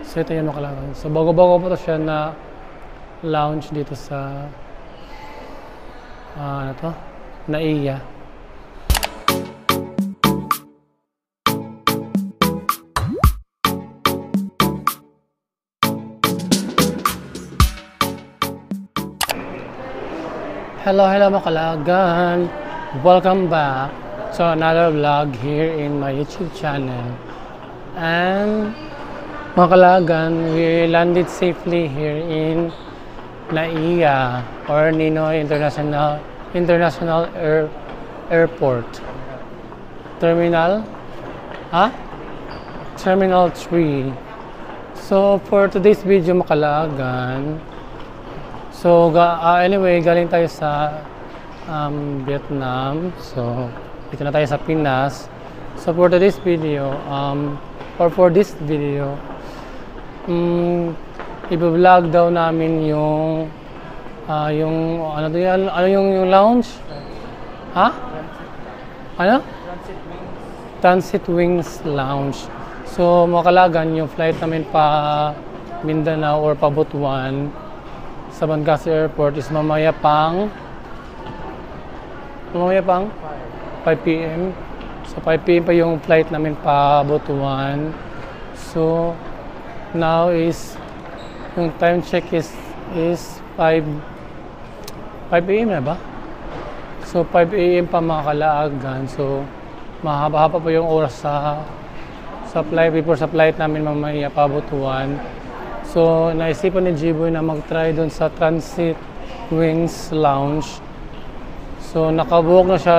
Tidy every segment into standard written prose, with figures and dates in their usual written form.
So ito yung Macalagan. So bago-bago pa to siya na lounge dito sa ano to? Naiya. Hello Macalagan! Welcome back to another vlog here in my YouTube channel. And Macalagan, we landed safely here in Naiya or Ninoy International Airport. Terminal 3. So for today's video Macalagan, so anyway, galing tayo sa Vietnam. So dito na tayo sa Pinas. So for today's video, i-vlog daw namin yung yung lounge? Transit Wings Lounge. So Macalagan, yung flight namin pa Mindanao or pa Butuan sa Bangkasi Airport is mamaya pang 5 PM. So 5 PM pa yung flight namin pa Butuan. So now is yung time check is 5 AM na ba? So 5 AM pa Macalagan. So mahaba-haba pa yung oras sa flight namin mamaya pa Butuan. So naisipan ni Jiboy na mag-try doon sa Transit Wings Lounge. So nakabook na siya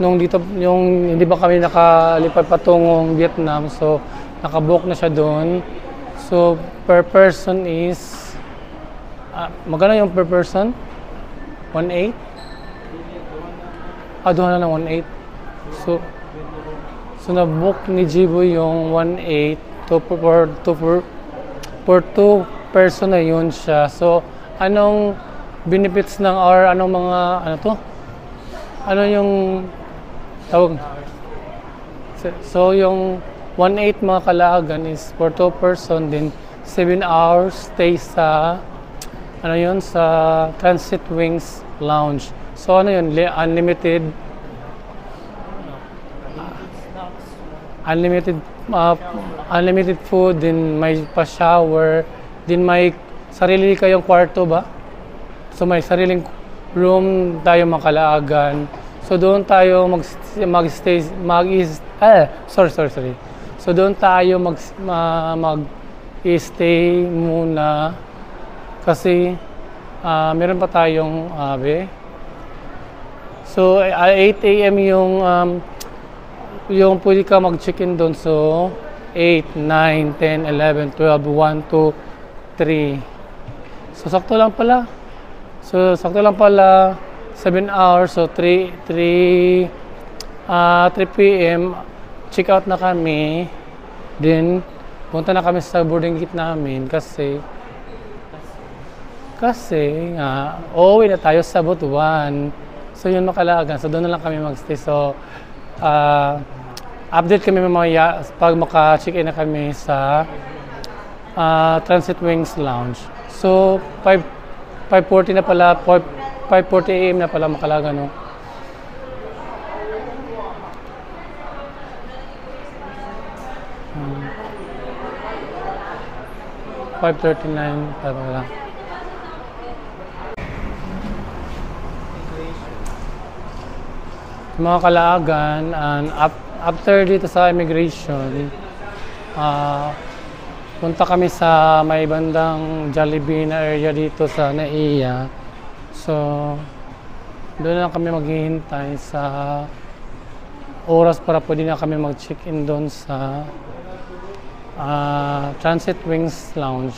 nung dito, yung hindi ba kami nakalipad patungong Vietnam. So nakabook na siya doon. So per person is magkano yung per person? 1.8? Doon na lang 1.8. So na-book ni Jiboy yung 1.8 for 2 person na yun siya. So anong benefits ng or anong mga ano yung tawag? So yung 1.8 Macalagan is for 2 person, din 7 hours stay sa sa Transit Wings Lounge. So unlimited food, din may pa-shower, din may sarili kayong kwarto ba? So may sariling room tayo Macalagan. So doon tayo mag-stay So doon tayo mag-stay muna kasi meron pa tayong So 8 AM yung pwede ka mag-check-in doon. So 8, 9, 10, 11, 12, 1, 2, 3. So sakto lang pala 7 hours. So 3 PM check out na kami. Then punta na kami sa boarding gate namin kasi uuwi na tayo sa Butuan. So yun Macalagan. So doon na lang kami magstay. So update kami mamaya pag maka-check-in na kami sa Transit Wings Lounge. So 5:40 na pala, 5:40 AM na pala Macalagan, no? Hmm. 5:39 pala. Macalagan, and after dito sa immigration, punta kami sa may bandang Jollibee na area dito sa Naiya. So doon na kami maghihintay sa oras para pwede na kami mag-check-in doon sa Transit Wings Lounge.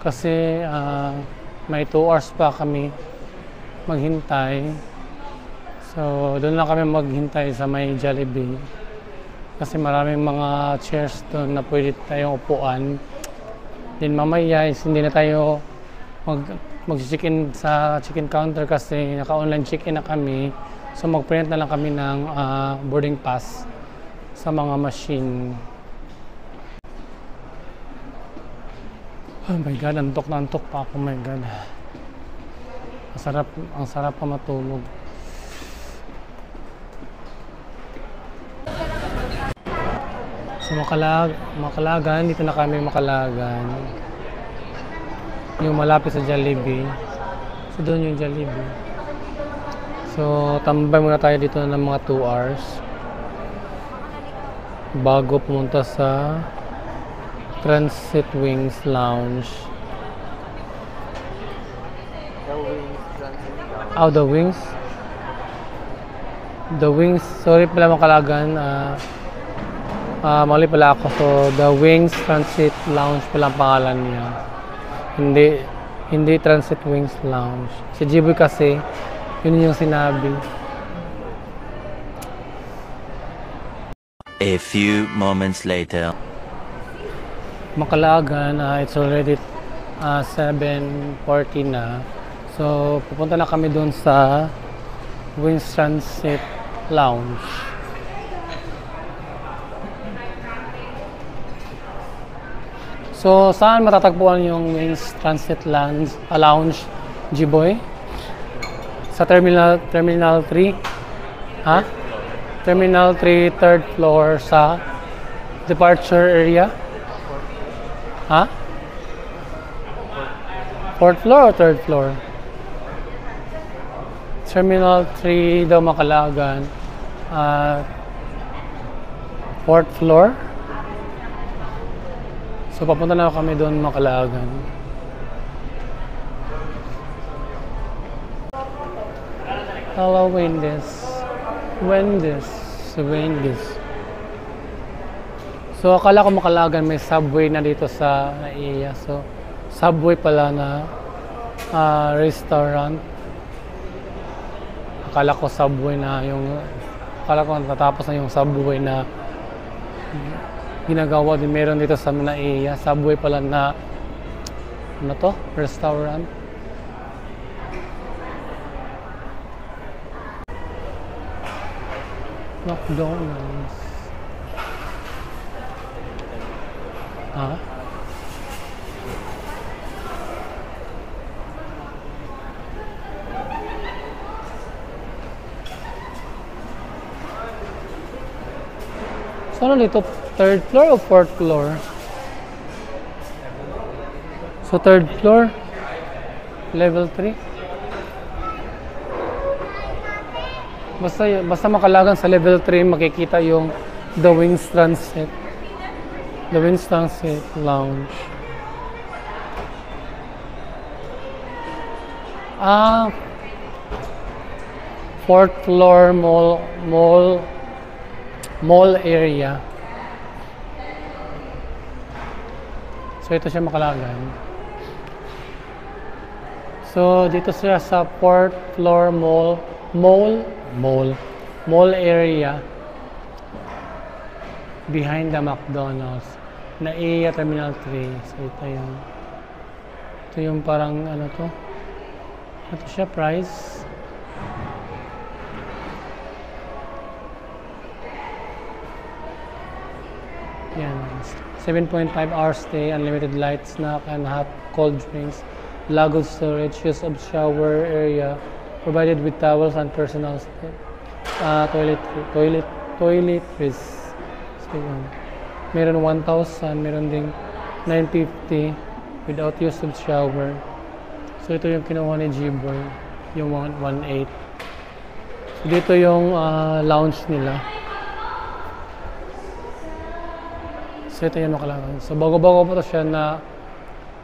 Kasi may 2 hours pa kami maghintay. So doon lang kami maghintay sa may Jollibee kasi maraming mga chairs doon na pwede tayong upuan. Then mamaya hindi na tayo mag-check-in sa check-in counter kasi naka-online check-in na kami. So mag-print na lang kami ng boarding pass sa mga machine. Oh my God, antok na antok pa ako. Oh my God. Ang sarap pa matulog. So Makalagan, dito na kami Makalagan. Yung malapit sa Jollibee. So doon yung Jollibee. So tambay muna tayo dito ng mga 2 hours. Bago pumunta sa Transit Wings Lounge. Oh, the Wings. The Wings. Sorry pala Makalagan. Mali pala ako. So, the Wings Transit Lounge pala ang pangalan niya. Hindi Transit Wings Lounge. Si Jiboy kasi, yun yung sinabi. A few moments later. Makalagan, it's already 7:40 na. So, pupunta na kami doon sa Wings Transit Lounge. So, saan matatagpuan yung Wings Transit Lounge, G-Boy? Sa Terminal 3? Ha? Terminal 3, 3rd floor sa departure area? Ha? 4th floor o 3rd floor? Terminal 3 daw Makalagan. 4th floor? So, papunta na kami doon Makalagan. Hello, Wendy's. So, akala ko Makalagan may subway na dito sa NAIA. So, subway pala na restaurant. Akala ko natapos na yung subway na ginagawa din meron dito sa NAIA. Subway pala na ano to? Restaurant. McDonald's. Ha? So, ano dito? 3rd floor o 4th floor? So, 3rd floor? Level 3? Basta Makalagan sa level 3, makikita yung The Wings Transit. The Wings Transit Lounge. 4th floor mall area. So, ito siya Makalagan. So, dito siya sa 4th floor mall area behind the McDonald's. NAIA Terminal 3. So, ito yung parang ano to? Ito siya, price. Yan. 7.5 hours stay, unlimited light, snack, and hot cold drinks. Luggage storage, use of shower area, provided with towels and personal toiletries. So, meron 1,000, meron ding 950 without use of shower. So, ito yung kinuha ni G-Boy, yung 1.8. So, dito yung lounge nila. So, ito yung Makalagan. So, bago-bago pa to siya na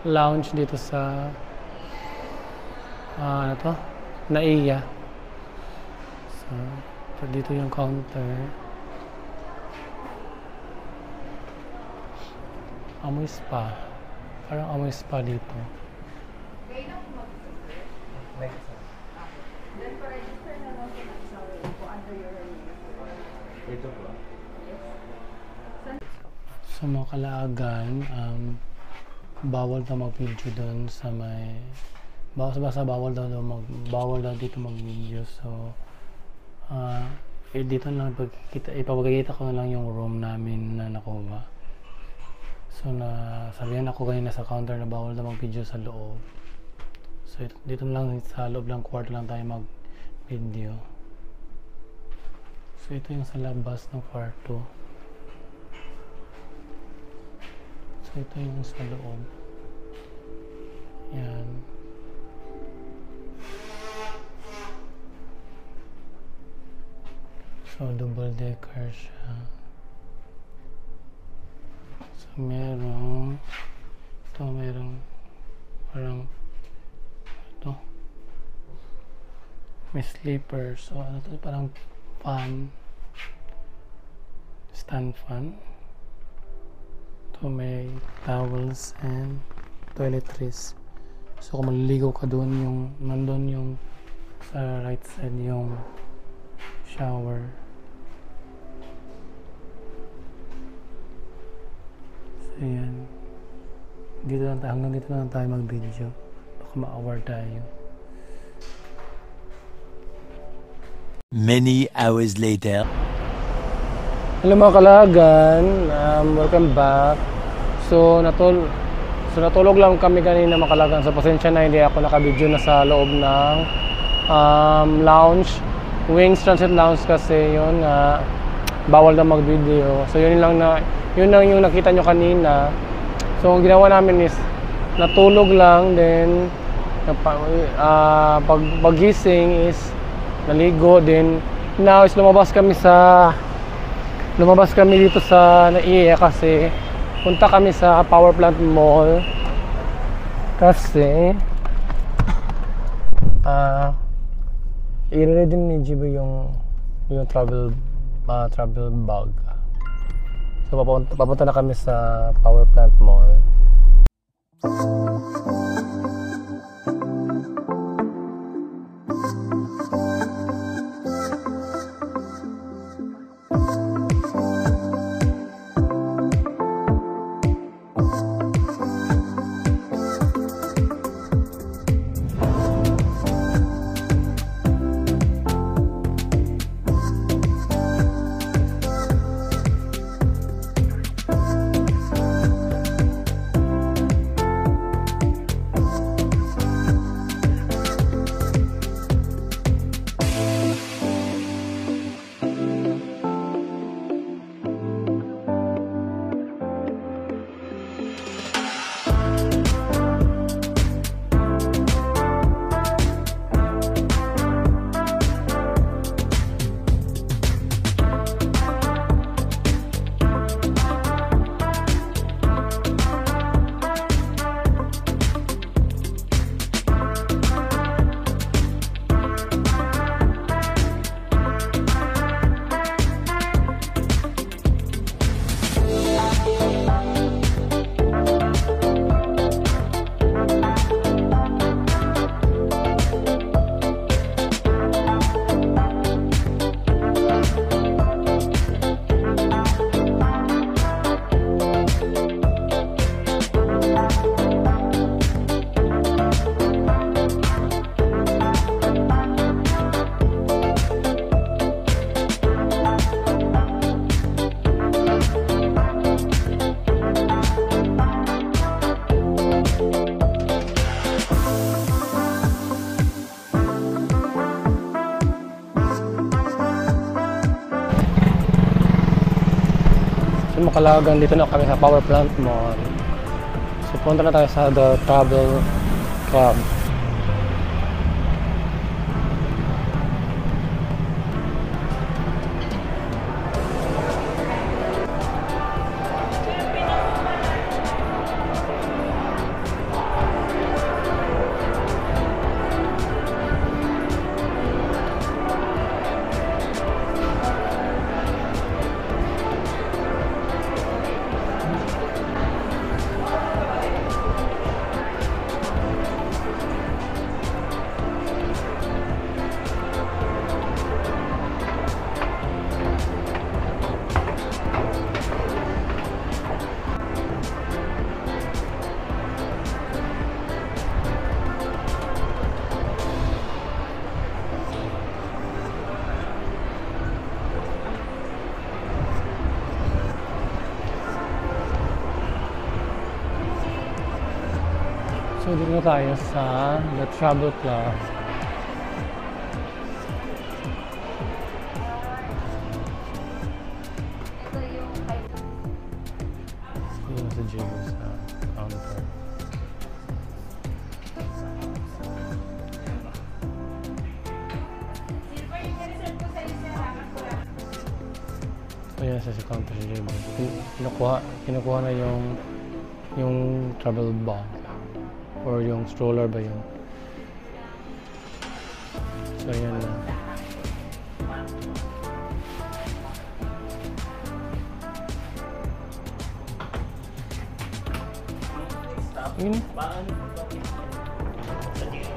lounge dito sa ano to? NAIA. So, dito yung counter. Amoy spa. Parang amoy spa dito. Sa Makalagan, bawal daw mag-video doon sa may bawal daw dito mag-video. So dito lang ipapakita ko na lang yung room namin na nakuha. So sabihan ako kanina sa counter na bawal na mag-video sa loob. So dito lang sa loob lang kwarto lang tayo mag-video. So ito yung sa labas ng kwarto. So ito yung sa loob. Yan. So double decker siya. So merong parang ito may sleeper. So ano to, parang fan, stand fan. Ito may towels and toiletries. So kung maliligo ka doon, nandun yung sa right side yung shower. So yan, hanggang dito lang tayo mag-video, baka ma-award tayo. Many hours later. Hello mga kalagan, welcome back. So natulog lang kami kanina mga kalagan. So pasensya na, hindi ako naka-video na sa loob ng lounge, Wings Transit Lounge, kasi yun nga bawal na mag-video. So yun lang yung nakita nyo kanina. So ang ginawa namin is natulog lang, then paggising is naligo, din now is lumabas kami dito sa NAIA kasi punta kami sa Power Plant Mall kasi i-ready ni Jibo yung travel bag. So papunta na kami sa Power Plant Mall. So makalagan, dito na kami sa Power Plant Mall. So punta na tayo sa The Travel Club. So, dito tayo sa The Travel Club. So, yun sa Jibo sa counter. So, yan sa counter sa Jibo. Kinukuha na yung travel bag or yung stroller ba yun. So, yan na.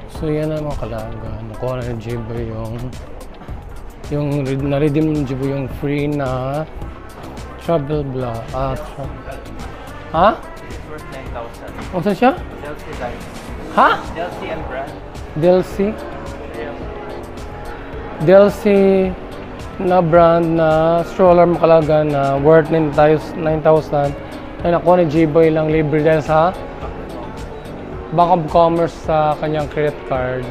So yan na mga kalaga. Nakuha na ng Jibo yung na-redeem ng Jibo yung free na travel bla. Ha? It's worth 9,000. Ano siya? Delcy Life. Ha? Delcy and brand. Delcy? Delcy na brand na stroller mga kalaga na worth 9,000 ay nakuha ni Jibo lang libre dahil sa Bank of Commerce sa kanyang credit card.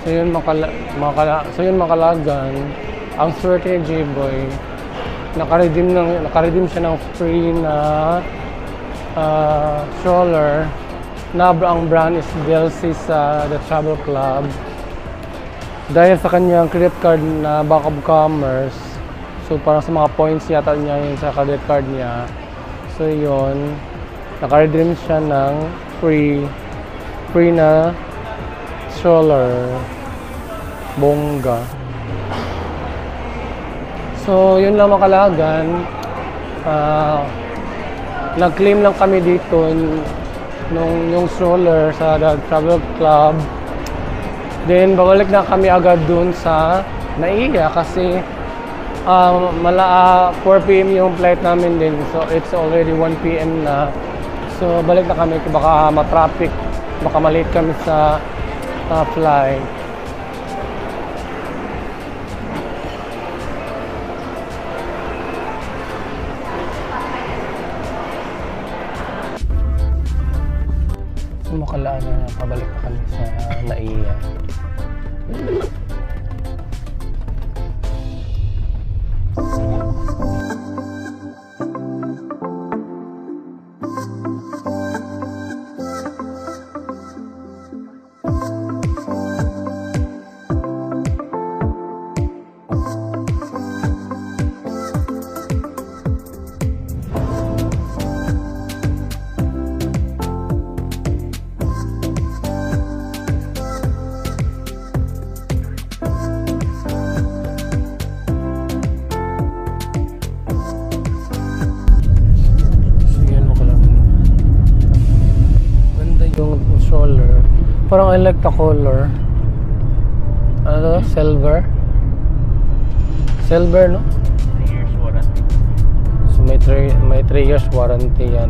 So yun mga kalagan, ang swerte ni J-Boy, nakaredeem siya ng free na stroller na ang brand is DLC sa The Travel Club. Dahil sa kanyang credit card na Bank of Commerce, so parang sa mga points yata niya yun sa credit card niya. So yun, naka-redeem siya ng free na stroller. Bongga. So, yun lang mga kalagan. Nag-claim lang kami dito yung stroller sa The Travel Club. Then, babalik na kami agad dun sa Naiya kasi 4 PM yung flight namin din. So, it's already 1 PM na. So, balik na kami. Baka ma-traffic. Baka malate kami sa flight. So, makalaan na pabalik na kami sa Naiya. Parang I like the color. Ano to? Silver? Silver, no? 3 years warranty. So may 3 years warranty yan.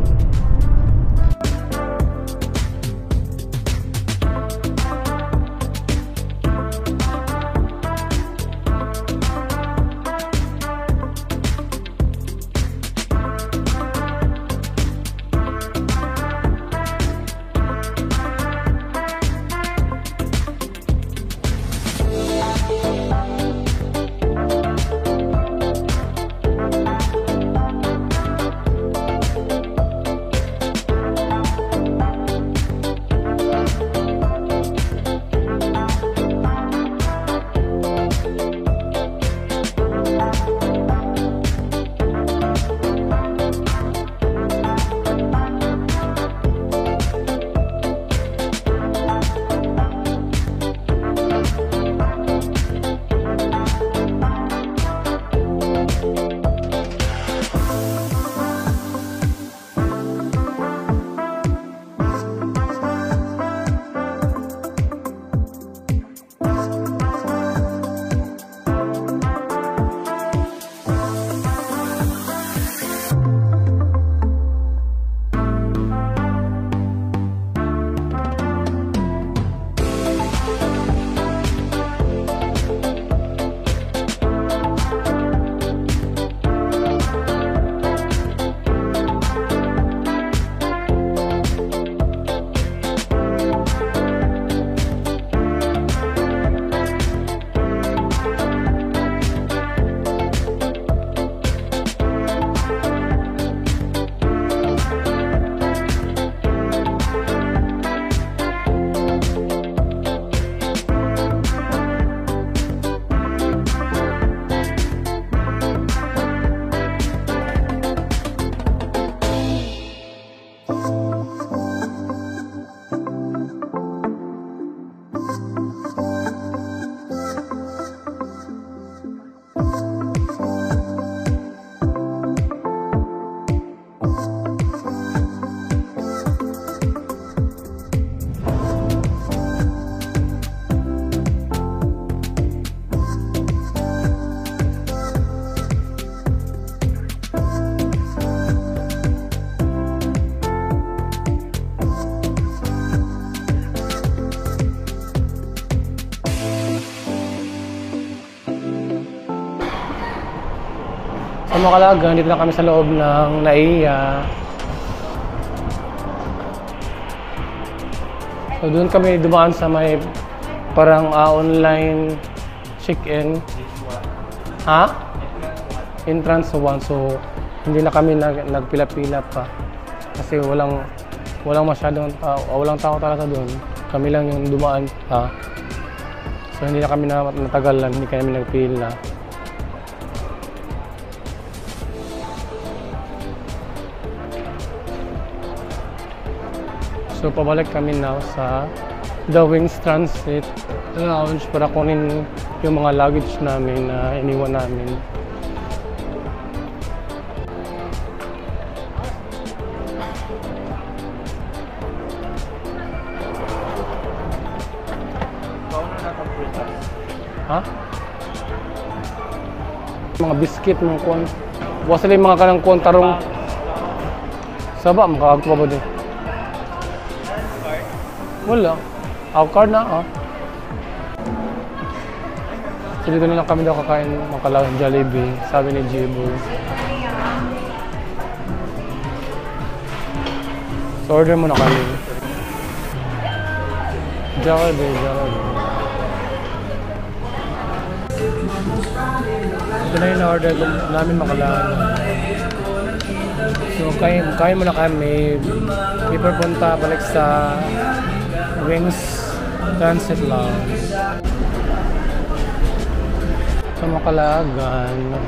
mga kalagan, dito na kami sa loob ng NAIA. So doon kami dumaan sa may parang online check-in. Ha? Entrance 1. So hindi na kami nagpila-pila pa. Kasi walang masyadong tao, walang tao talaga doon. Kami lang yung dumaan pa. So hindi na kami natagalan, hindi kami nagpila. So pabalik kami now sa The Wings Transit Lounge para kunin yung mga luggage namin na iniwan namin. Paano na itong prutas? Ha? Mga biscuit, mga kuwan. Bukas sila yung mga kanang kuwan tarong. Saba, makaagto pa ba din? Wala. Ako card na, ah. So dito na lang kami daw kakain makalawang Jollibee, sabi ni Jiboy. So order muna kami. Jollibee. Ito na yung order namin makalawang. So kain muna kami. Before punta balik sa Wings Transit Lounge. Sa Makalagan,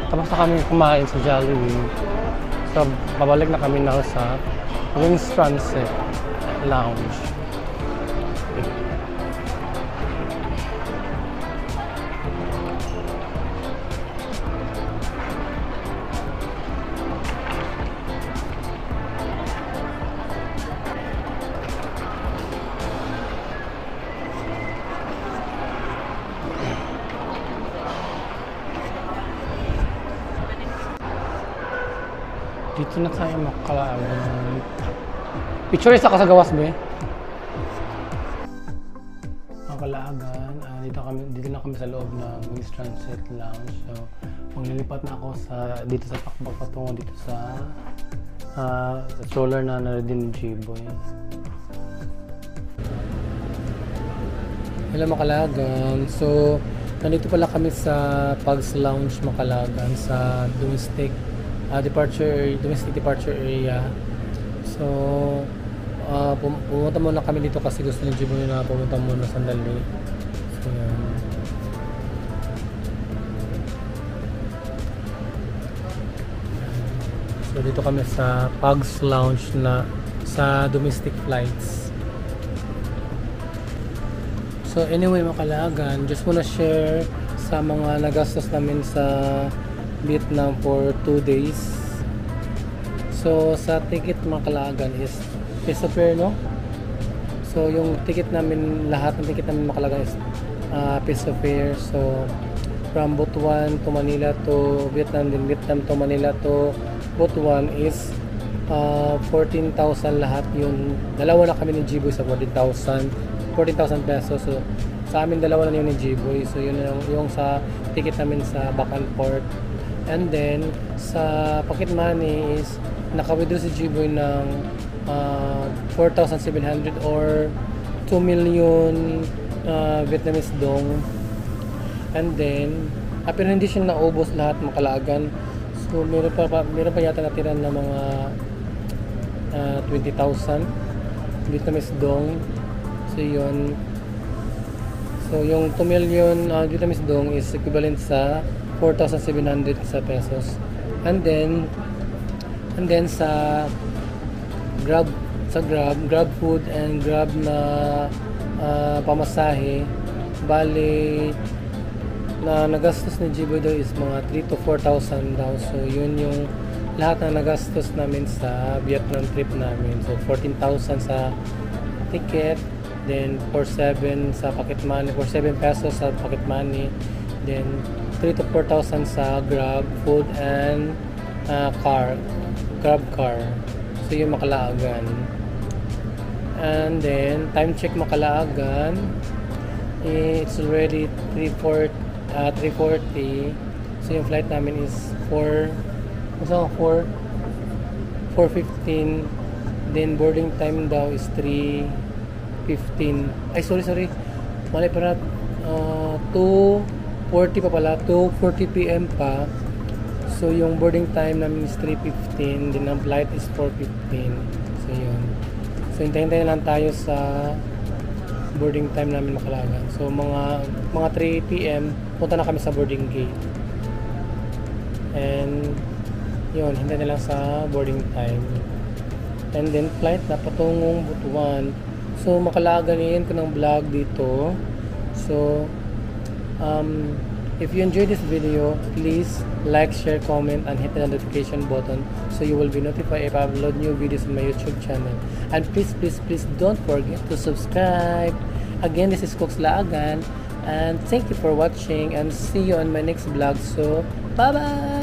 tapos na kami kumain sa Jollibee. So, babalik na kami na sa Wings Transit Lounge. Dito na tayo Makalagan. Picture isa ka sa gawas, be. Makalagan. Dito na kami sa loob ng Wings Transit Lounge. So, maglilipat na ako dito sa pakpak patungo dito sa stroller na din ni Jiboy. Hello Makalagan. So, nandito pala kami sa Pugs Lounge Makalagan sa domestic departure area. So, pumunta muna kami dito kasi gusto ni Jiboy na pumunta muna sandali. So, yan. So, dito kami sa Pugs Lounge na sa domestic flights. So, anyway, Makalagan, just wanna share sa mga nagastos namin sa Vietnam for 2 days. So sa ticket Makalagan is piso fare, no? So yung ticket namin, lahat ng ticket namin Makalagan is piso fare. So from Butuan to Manila to Vietnam, then Vietnam to Manila to Butuan is 14,000 lahat yun. Dalawa na kami ni Jiboy sa 14,000 pesos. So sa amin dalawa na yun ni Jiboy. So yun yung sa ticket namin sa back and forth. And then, sa pocket money is naka-withdraw si Jiboy ng 4,700 or 2 million Vietnamese dong. And then, pero hindi siya naubos lahat Makalagan. So, meron pa yata natira na mga 20,000 Vietnamese dong. So, yun. So, yung 2 million Vietnamese dong is equivalent sa 4,700 sa pesos. And then sa Grab food and Grab na pamasahe, bali na nagastos ni Jiboy daw is mga 3 to 4,000 daw. So yun yung lahat na nagastos namin sa Vietnam trip namin. So 14,000 sa ticket, then 4,700 sa pocket money, 4,700 pesos sa pocket money, then 3 to 4,000 sa Grab food and Grab car. So yung Makalagan. And then time check Makalagan, it's already 3:40. So yung flight namin is 4:15. Then boarding time daw is 3:15. Ay, sorry. Mali pala. 2:40 pa pala. 2:40 p.m. pa. So yung boarding time namin is 3:15. Then ang flight is 4:15. So yun. So hintayin lang tayo sa boarding time namin makalagan. So mga 3 p.m. punta na kami sa boarding gate. And yun, hintayin na lang sa boarding time. And then flight na patungong Butuan. So makalaganihin ko ng vlog dito. So if you enjoyed this video, please like, share, comment, and hit the notification button so you will be notified if I upload new videos on my YouTube channel. And please don't forget to subscribe. Again, this is Cooks Laagan, and thank you for watching, and see you on my next vlog. So bye bye.